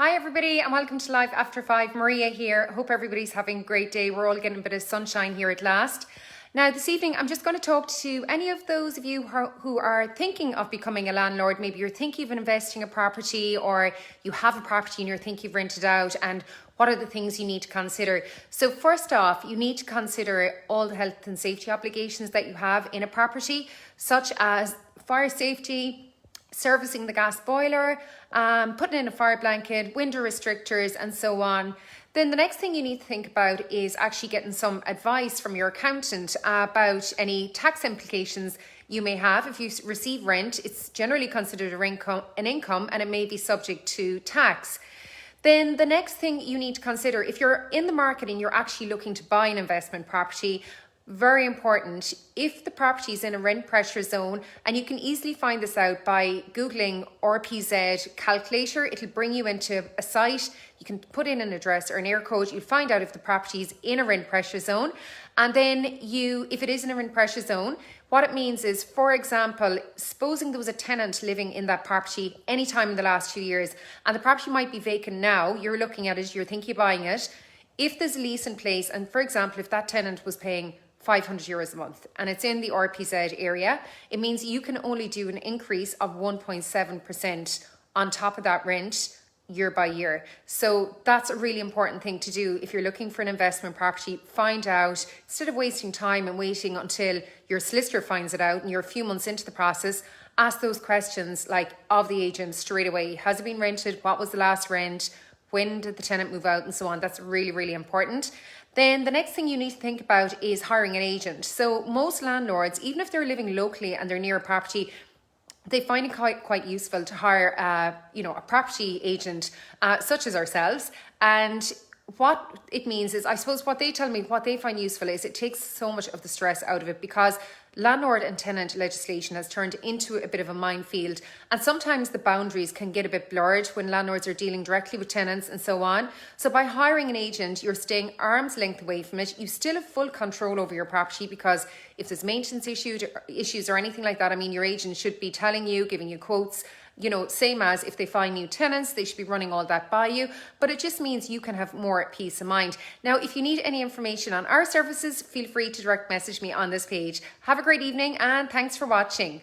Hi everybody and welcome to Live After 5. Maria here. Hope everybody's having a great day. We're all getting a bit of sunshine here at last. Now this evening I'm just going to talk to any of those of you who are thinking of becoming a landlord. Maybe you're thinking of investing in a property, or you have a property and you're thinking of renting it out, and what are the things you need to consider. So first off, you need to consider all the health and safety obligations that you have in a property, such as fire safety, servicing the gas boiler, putting in a fire blanket, window restrictors and so on. Then the next thing you need to think about is actually getting some advice from your accountant about any tax implications you may have. If you receive rent, it's generally considered an income and it may be subject to tax. Then the next thing you need to consider, if you're in the market and you're actually looking to buy an investment property, very important, if the property is in a rent pressure zone, and you can easily find this out by Googling RPZ calculator. It'll bring you into a site. You can put in an address or an area code. You'll find out if the property is in a rent pressure zone. And then if it is in a rent pressure zone, what it means is, for example, supposing there was a tenant living in that property anytime in the last 2 years, and the property might be vacant now, you're looking at it, you're thinking of buying it. If there's a lease in place, and for example, if that tenant was paying €500 a month and it's in the RPZ area, it means you can only do an increase of 1.7% on top of that rent year by year. So that's a really important thing to do if you're looking for an investment property. Find out, instead of wasting time and waiting until your solicitor finds it out and you're a few months into the process, ask those questions like of the agent straight away. Has it been rented? What was the last rent? When did the tenant move out? And so on. That's really, really important. Then the next thing you need to think about is hiring an agent. So most landlords, even if they're living locally and they're near a property, they find it quite useful to hire a property agent such as ourselves. And what it means is, I suppose what they tell me, what they find useful is it takes so much of the stress out of it, because landlord and tenant legislation has turned into a bit of a minefield, and sometimes the boundaries can get a bit blurred when landlords are dealing directly with tenants and so on. So by hiring an agent, you're staying arm's length away from it. You still have full control over your property, because if there's maintenance issues or anything like that, I mean, your agent should be telling you, giving you quotes, same as if they find new tenants, they should be running all that by you. But it just means you can have more peace of mind. Now, if you need any information on our services, feel free to direct message me on this page. Have a great evening and thanks for watching.